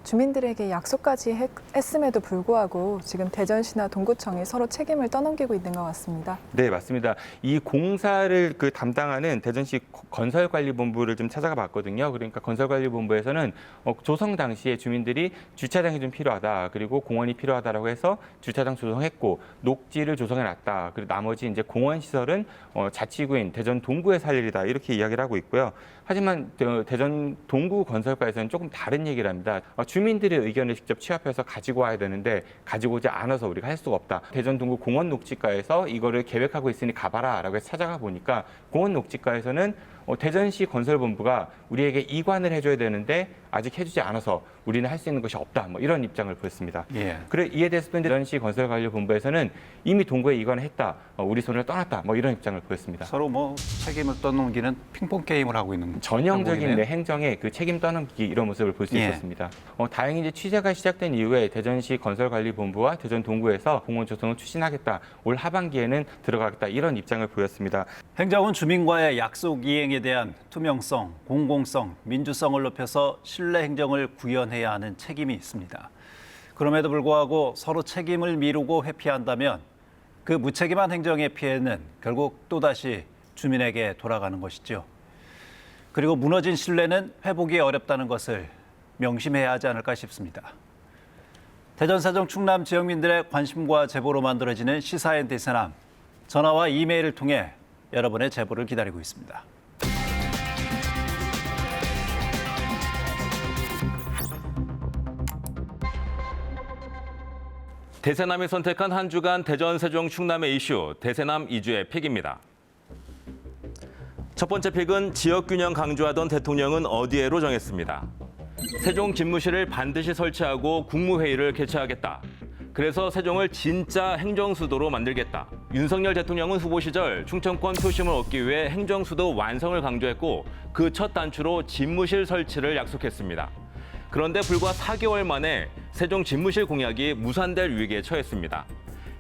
주민들에게 약속까지 했음에도 불구하고 지금 대전시나 동구청이 서로 책임을 떠넘기고 있는 것 같습니다. 네, 맞습니다. 이 공사를 담당하는 대전시 건설관리본부를 좀 찾아가 봤거든요. 그러니까 건설관리본부에서는 조성 당시에 주민들이 주차장이 좀 필요하다, 그리고 공원이 필요하다라고 해서 주차장 조성했고 녹지를 조성해놨다. 그리고 나머지 이제 공원 시설은 자치구인 대전 동구에서 할 일이다 이렇게 이야기를 하고 있고요. 하지만 대전 동구 건설과에서는 조금 다른 얘기를 합니다. 주민들의 의견을 직접 취합해서 가지고 와야 되는데 가지고 오지 않아서 우리가 할 수가 없다. 대전 동구 공원 녹지과에서 이거를 계획하고 있으니 가봐라라고 해서 찾아가 보니까 공원 녹지과에서는 대전시 건설본부가 우리에게 이관을 해줘야 되는데 아직 해주지 않아서 우리는 할 수 있는 것이 없다. 이런 입장을 보였습니다. 예. 그래 이에 대해서도 대전시 건설관리본부에서는 이미 동구에 이관을 했다. 우리 손을 떠났다. 이런 입장을 보였습니다. 서로 책임을 떠넘기는 핑퐁 게임을 하고 있는 전형적인 행정의 그 책임 떠넘기 이런 모습을 볼 수 있었습니다. 다행히 이제 취재가 시작된 이후에 대전시 건설관리본부와 대전 동구에서 공원 조성을 추진하겠다. 올 하반기에는 들어가겠다. 이런 입장을 보였습니다. 행정은 주민과의 약속 이행에 대한 투명성, 공공성, 민주성을 높여서 신뢰 행정을 구현해야 하는 책임이 있습니다. 그럼에도 불구하고 서로 책임을 미루고 회피한다면 그 무책임한 행정의 피해는 결국 또다시 주민에게 돌아가는 것이죠. 그리고 무너진 신뢰는 회복이 어렵다는 것을 명심해야 하지 않을까 싶습니다. 대전, 세종, 충남 지역민들의 관심과 제보로 만들어지는 시사인 대세남, 전화와 이메일을 통해 여러분의 제보를 기다리고 있습니다. 대세남이 선택한 한 주간 대전, 세종, 충남의 이슈, 대세남 2주의 픽입니다. 첫 번째 픽은 지역균형 강조하던 대통령은 어디에로 정했습니다. 세종 집무실을 반드시 설치하고 국무회의를 개최하겠다. 그래서 세종을 진짜 행정수도로 만들겠다. 윤석열 대통령은 후보 시절 충청권 표심을 얻기 위해 행정수도 완성을 강조했고 그 첫 단추로 집무실 설치를 약속했습니다. 그런데 불과 4개월 만에 세종 집무실 공약이 무산될 위기에 처했습니다.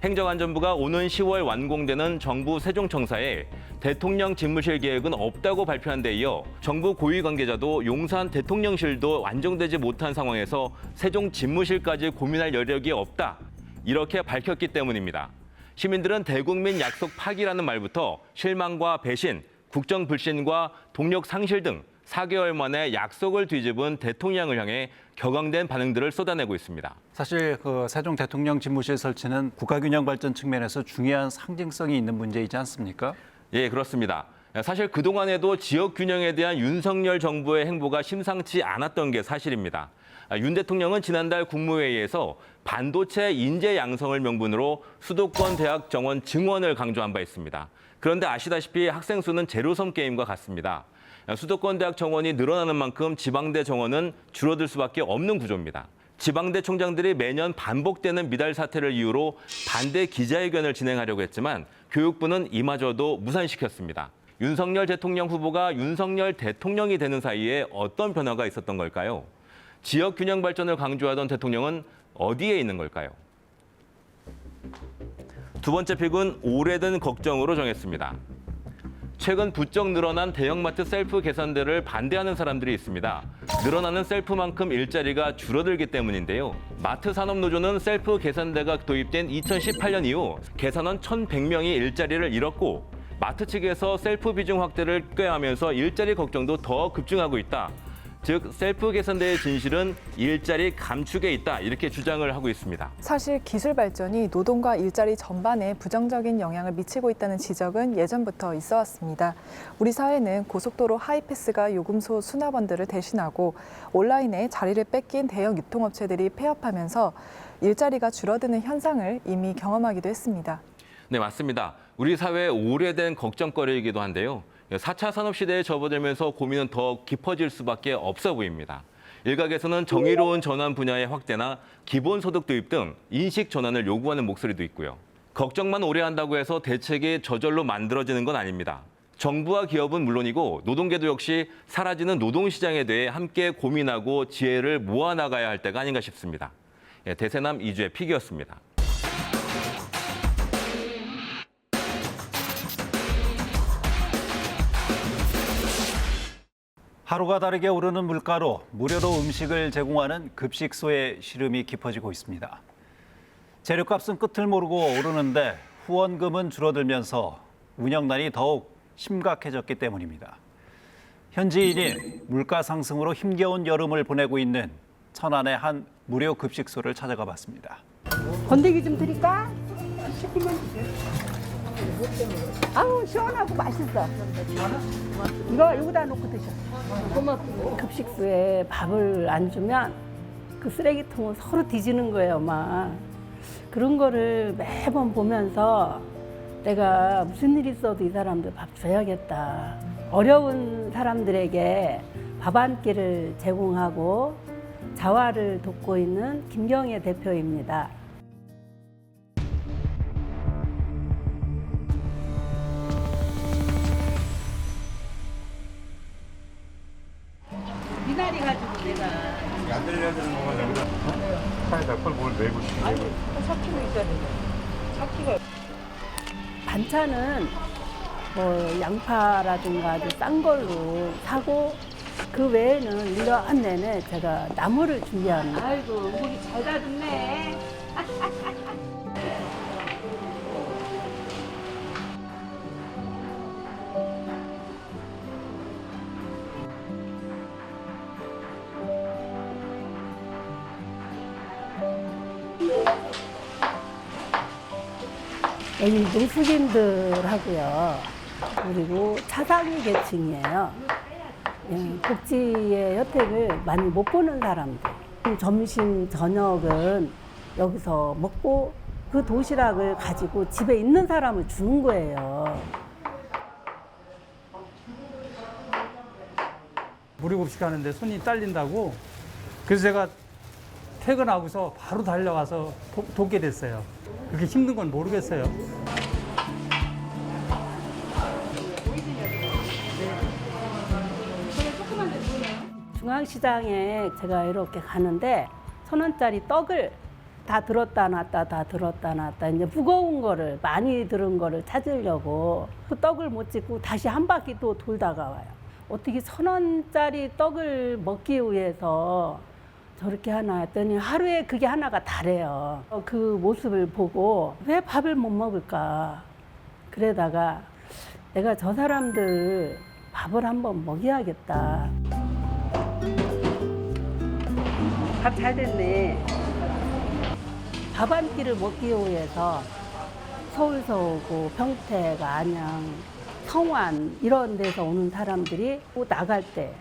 행정안전부가 오는 10월 완공되는 정부 세종청사에 대통령 집무실 계획은 없다고 발표한 데 이어 정부 고위 관계자도 용산 대통령실도 완성되지 못한 상황에서 세종 집무실까지 고민할 여력이 없다. 이렇게 밝혔기 때문입니다. 시민들은 대국민 약속 파기라는 말부터 실망과 배신, 국정 불신과 동력 상실 등 4개월 만에 약속을 뒤집은 대통령을 향해 격앙된 반응들을 쏟아내고 있습니다. 사실 세종 대통령 집무실 설치는 국가균형 발전 측면에서 중요한 상징성이 있는 문제이지 않습니까? 예, 그렇습니다. 사실 그동안에도 지역 균형에 대한 윤석열 정부의 행보가 심상치 않았던 게 사실입니다. 윤 대통령은 지난달 국무회의에서 반도체 인재 양성을 명분으로 수도권 대학 정원 증원을 강조한 바 있습니다. 그런데 아시다시피 학생 수는 제로섬 게임과 같습니다. 수도권 대학 정원이 늘어나는 만큼 지방대 정원은 줄어들 수밖에 없는 구조입니다. 지방대 총장들이 매년 반복되는 미달 사태를 이유로 반대 기자회견을 진행하려고 했지만 교육부는 이마저도 무산시켰습니다. 윤석열 대통령 후보가 윤석열 대통령이 되는 사이에 어떤 변화가 있었던 걸까요? 지역 균형 발전을 강조하던 대통령은 어디에 있는 걸까요? 두 번째 픽은 오래된 걱정으로 정했습니다. 최근 부쩍 늘어난 대형마트 셀프 계산대를 반대하는 사람들이 있습니다. 늘어나는 셀프만큼 일자리가 줄어들기 때문인데요. 마트 산업노조는 셀프 계산대가 도입된 2018년 이후 계산원 1,100명이 일자리를 잃었고 마트 측에서 셀프 비중 확대를 꾀하면서 일자리 걱정도 더 급증하고 있다. 즉 셀프 개선대의 진실은 일자리 감축에 있다 이렇게 주장을 하고 있습니다. 사실 기술 발전이 노동과 일자리 전반에 부정적인 영향을 미치고 있다는 지적은 예전부터 있어 왔습니다. 우리 사회는 고속도로 하이패스가 요금소 수납원들을 대신하고 온라인에 자리를 뺏긴 대형 유통업체들이 폐업하면서 일자리가 줄어드는 현상을 이미 경험하기도 했습니다. 네, 맞습니다. 우리 사회의 오래된 걱정거리이기도 한데요. 4차 산업시대에 접어들면서 고민은 더 깊어질 수밖에 없어 보입니다. 일각에서는 정의로운 전환 분야의 확대나 기본소득 도입 등 인식 전환을 요구하는 목소리도 있고요. 걱정만 오래 한다고 해서 대책이 저절로 만들어지는 건 아닙니다. 정부와 기업은 물론이고 노동계도 역시 사라지는 노동시장에 대해 함께 고민하고 지혜를 모아나가야 할 때가 아닌가 싶습니다. 대세남 이주의 픽이었습니다. 하루가 다르게 오르는 물가로 무료로 음식을 제공하는 급식소의 시름이 깊어지고 있습니다. 재료값은 끝을 모르고 오르는데 후원금은 줄어들면서 운영난이 더욱 심각해졌기 때문입니다. 현지인이 물가 상승으로 힘겨운 여름을 보내고 있는 천안의 한 무료 급식소를 찾아가 봤습니다. 건더기 좀 드릴까? 10분만 주세요. 아우 시원하고 맛있어. 이거 여기다 놓고 드셔. 급식소에 밥을 안 주면 그 쓰레기통은 서로 뒤지는 거예요, 막. 그런 거를 매번 보면서 내가 무슨 일 있어도 이 사람들 밥 줘야겠다. 어려운 사람들에게 밥 한 끼를 제공하고 자활을 돕고 있는 김경애 대표입니다. 미나리 가지고 내가 안 들려야 되는 거만 여기다 파에다 뭘 내고 싶어. 아니 4kg 있어야 되는데 4kg. 반찬은 뭐 양파라든가 아주 싼 걸로 사고 그 외에는 1년 내내 제가 나물을 준비합니다. 아이고 목이 잘 다듬네. 여기 노숙인들하고요. 그리고 차상위 계층이에요. 복지의 혜택을 많이 못 보는 사람들. 점심, 저녁은 여기서 먹고 그 도시락을 가지고 집에 있는 사람을 주는 거예요. 무료급식 하는데 손이 딸린다고 그래서 제가 퇴근하고서 바로 달려가서 돕게 됐어요. 그렇게 힘든 건 모르겠어요. 중앙시장에 제가 이렇게 가는데 1,000원짜리 떡을 다 들었다 놨다 다 들었다 놨다 이제 무거운 거를 많이 들은 거를 찾으려고 그 떡을 못 찍고 다시 한 바퀴 또 돌다가 와요. 어떻게 1,000원짜리 떡을 먹기 위해서 저렇게 하나 했더니 하루에 그게 하나가 다래요. 그 모습을 보고 왜 밥을 못 먹을까. 그러다가 내가 저 사람들 밥을 한번 먹여야겠다. 밥 잘 됐네. 밥 한 끼를 먹기 위해서 서울서 오고 평택, 안양, 성완 이런 데서 오는 사람들이 또 나갈 때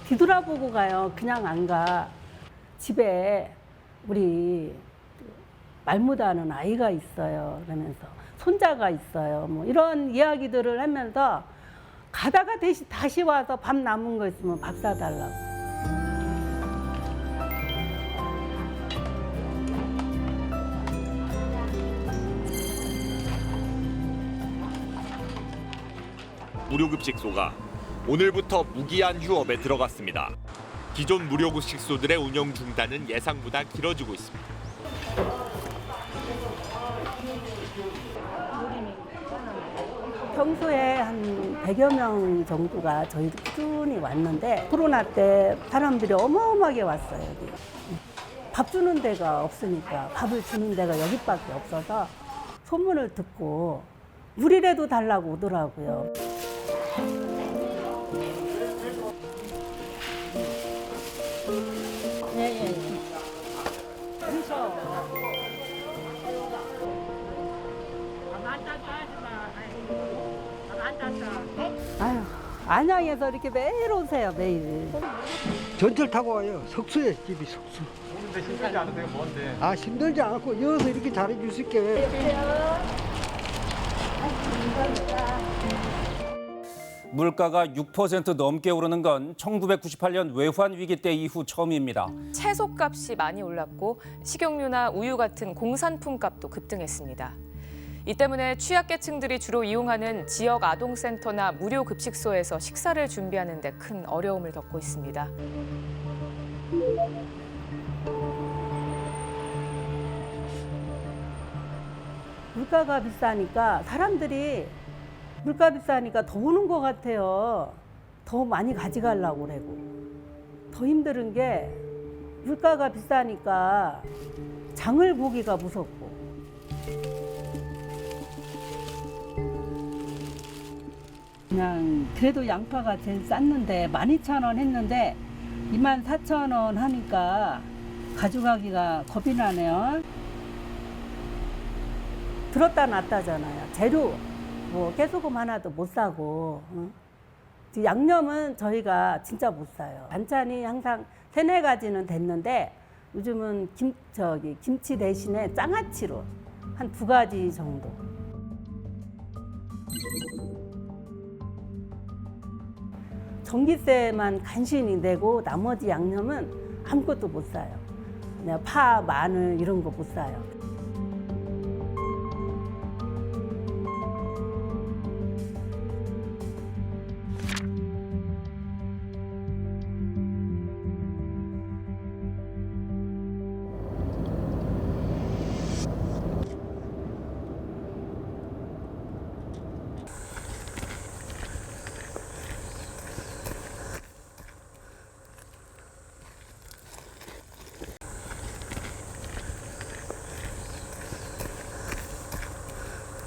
뒤돌아보고 가요. 그냥 안 가. 집에 우리 말 못하는 아이가 있어요. 그러면서 손자가 있어요. 뭐 이런 이야기들을 하면서 가다가 다시 와서 밥 남은 거 있으면 밥 사달라고. 무료급식소가 오늘부터 무기한 휴업에 들어갔습니다. 기존 무료급식소들의 운영 중단은 예상보다 길어지고 있습니다. 평소에 한 100여 명 정도가 저희도 꾸준히 왔는데 코로나 때 사람들이 어마어마하게 왔어요. 여기. 밥 주는 데가 없으니까 밥을 주는 데가 여기밖에 없어서 소문을 듣고 물이라도 달라고 오더라고요. 아유, 안양에서 이렇게 매일 오세요, 매일. 전철 타고 와요. 석수에 집이 석수. 오는데 힘들지 않으세요? 뭔데? 아 힘들지 않고 여기서 이렇게 잘해줄 수 있게. 물가가 6% 넘게 오르는 건 1998년 외환 위기 때 이후 처음입니다. 채소값이 많이 올랐고 식용유나 우유 같은 공산품 값도 급등했습니다. 이 때문에 취약계층들이 주로 이용하는 지역 아동센터나 무료 급식소에서 식사를 준비하는 데 큰 어려움을 겪고 있습니다. 물가가 비싸니까 사람들이 물가 비싸니까 더 오는 것 같아요. 더 많이 가져가려고 그러고. 더 힘든 게 물가가 비싸니까 장을 보기가 무섭고. 그냥 그래도 양파가 제일 쌌는데 12,000원 했는데 24,000원 하니까 가져가기가 겁이 나네요. 들었다 놨다잖아요. 재료 뭐 깨소금 하나도 못 사고 양념은 저희가 진짜 못 사요. 반찬이 항상 3-4가지는 됐는데 요즘은 김치 대신에 장아찌로 한 2가지 정도. 전기세만 간신히 내고 나머지 양념은 아무것도 못 사요. 그냥 파, 마늘 이런 거 못 사요.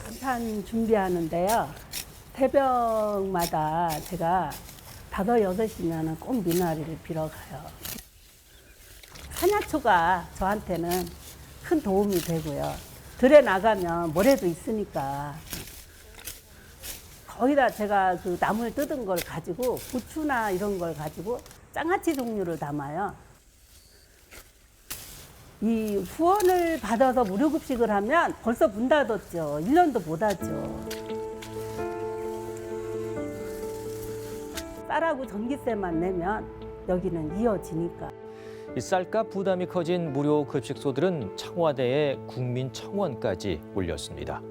반찬 준비하는데요. 새벽마다 제가 5-6시면 꼭 미나리를 빌어가요. 한야초가 저한테는 큰 도움이 되고요. 들에 나가면 모래도 있으니까 거기다 제가 그 나물 뜯은 걸 가지고 고추나 이런 걸 가지고 장아찌 종류를 담아요. 이 후원을 받아서 무료급식을 하면 벌써 문 닫았죠. 1년도 못 하죠. 쌀하고 전기세만 내면 여기는 이어지니까. 이 쌀값 부담이 커진 무료 급식소들은 청와대에 국민청원까지 올렸습니다.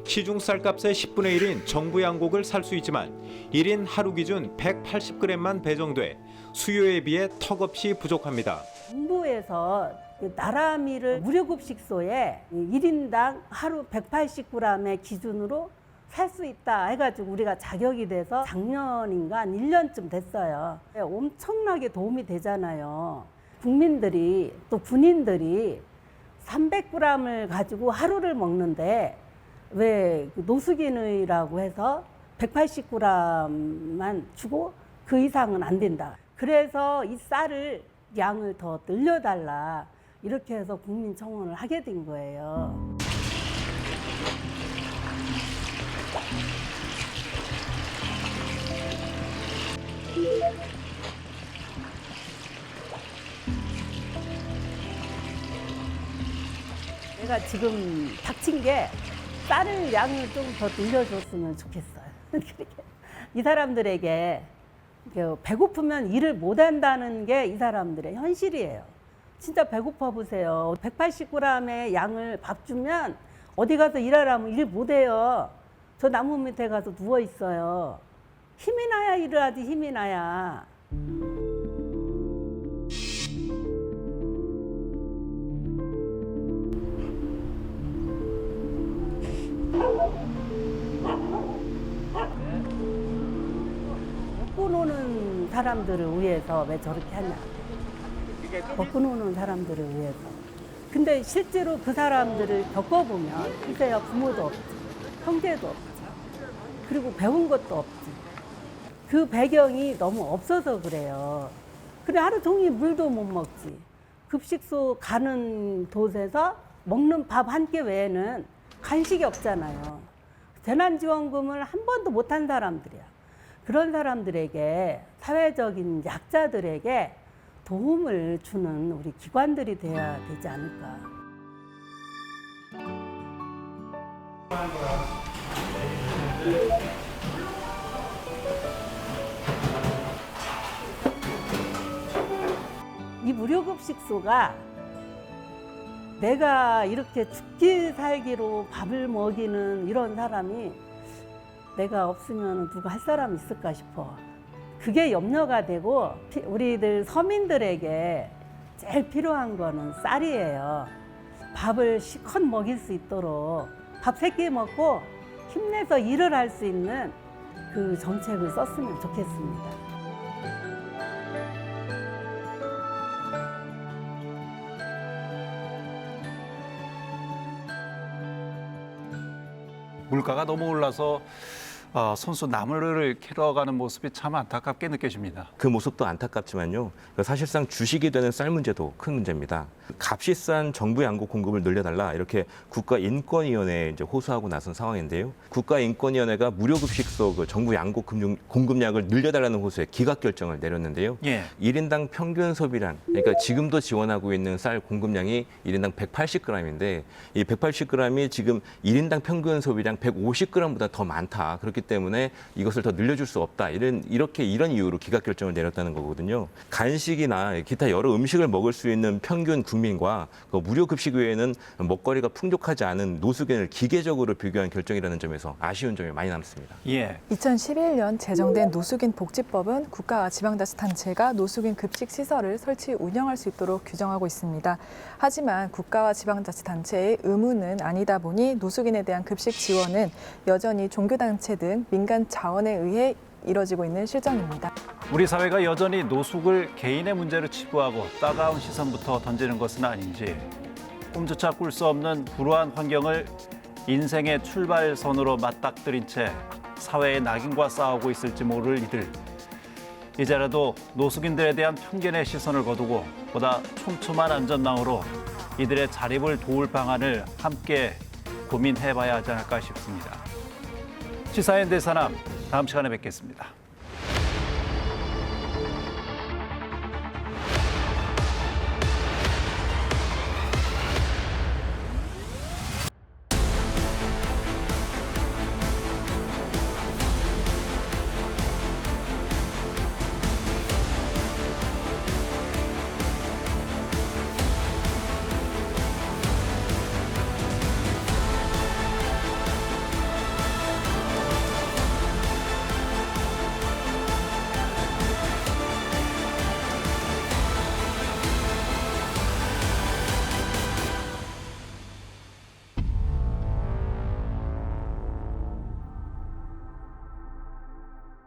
시중 쌀값의 10분의 1인 정부 양곡을 살 수 있지만 1인 하루 기준 180g만 배정돼 수요에 비해 턱없이 부족합니다. 정부에서 나라미를 무료급식소에 1인당 하루 180g의 기준으로 살 수 있다 해가지고 우리가 자격이 돼서 작년인가 한 1년쯤 됐어요. 엄청나게 도움이 되잖아요. 국민들이 또 군인들이 300g을 가지고 하루를 먹는데 왜 노숙인이라고 해서 180g만 주고 그 이상은 안 된다. 그래서 이 쌀을 양을 더 늘려달라. 이렇게 해서 국민청원을 하게 된 거예요. 내가 지금 닥친 게 쌀을 양을 좀 더 늘려줬으면 좋겠어요. 이 사람들에게 배고프면 일을 못 한다는 게 이 사람들의 현실이에요. 진짜 배고파 보세요. 180g의 양을 밥 주면 어디 가서 일하라면 일 못 해요. 저 나무 밑에 가서 누워 있어요. 힘이 나야 일을 하지, 힘이 나야. 먹고 노는 사람들을 위해서 왜 저렇게 하냐. 먹고 노는 사람들을 위해서. 근데 실제로 그 사람들을 겪어보면 글쎄요, 부모도 없지, 형제도 없지, 그리고 배운 것도 없지. 그 배경이 너무 없어서 그래요. 그래 하루 종일 물도 못 먹지. 급식소 가는 곳에서 먹는 밥 한 끼 외에는 간식이 없잖아요. 재난지원금을 한 번도 못한 사람들이야. 그런 사람들에게, 사회적인 약자들에게 도움을 주는 우리 기관들이 돼야 되지 않을까. 이 무료급식소가 내가 이렇게 죽기 살기로 밥을 먹이는 이런 사람이 내가 없으면 누가 할 사람이 있을까 싶어. 그게 염려가 되고 우리들 서민들에게 제일 필요한 거는 쌀이에요. 밥을 실컷 먹일 수 있도록 밥 3끼 먹고 힘내서 일을 할 수 있는 그 정책을 썼으면 좋겠습니다. 물가가 너무 올라서 손수 나무를 캐러가는 모습이 참 안타깝게 느껴집니다. 그 모습도 안타깝지만요. 사실상 주식이 되는 쌀 문제도 큰 문제입니다. 값이 싼 정부 양곡 공급을 늘려달라 이렇게 국가인권위원회에 이제 호소하고 나선 상황인데요. 국가인권위원회가 무료급식소 그 정부 양곡 공급량을 늘려달라는 호소에 기각 결정을 내렸는데요. 예. 1인당 평균 소비량, 그러니까 지금도 지원하고 있는 쌀 공급량이 1인당 180g인데 이 180g이 지금 1인당 평균 소비량 150g보다 더 많다. 그렇기 때문에 이것을 더 늘려줄 수 없다. 이런 이유로 기각 결정을 내렸다는 거거든요. 간식이나 기타 여러 음식을 먹을 수 있는 평균 국민과 그 무료급식 외에는 먹거리가 풍족하지 않은 노숙인을 기계적으로 비교한 결정이라는 점에서 아쉬운 점이 많이 남습니다. 예. 2011년 제정된 노숙인 복지법은 국가와 지방자치단체가 노숙인 급식 시설을 설치 운영할 수 있도록 규정하고 있습니다. 하지만 국가와 지방자치단체의 의무는 아니다 보니 노숙인에 대한 급식 지원은 여전히 종교단체 등 민간 자원에 의해 이뤄지고 있는 실정입니다. 우리 사회가 여전히 노숙을 개인의 문제로 치부하고 따가운 시선부터 던지는 것은 아닌지, 꿈조차 꿀 수 없는 불우한 환경을 인생의 출발선으로 맞닥뜨린 채 사회의 낙인과 싸우고 있을지 모를 이들. 이제라도 노숙인들에 대한 편견의 시선을 거두고 보다 촘촘한 안전망으로 이들의 자립을 도울 방안을 함께 고민해봐야 하지 않을까 싶습니다. 시사인 대사남, 다음 시간에 뵙겠습니다.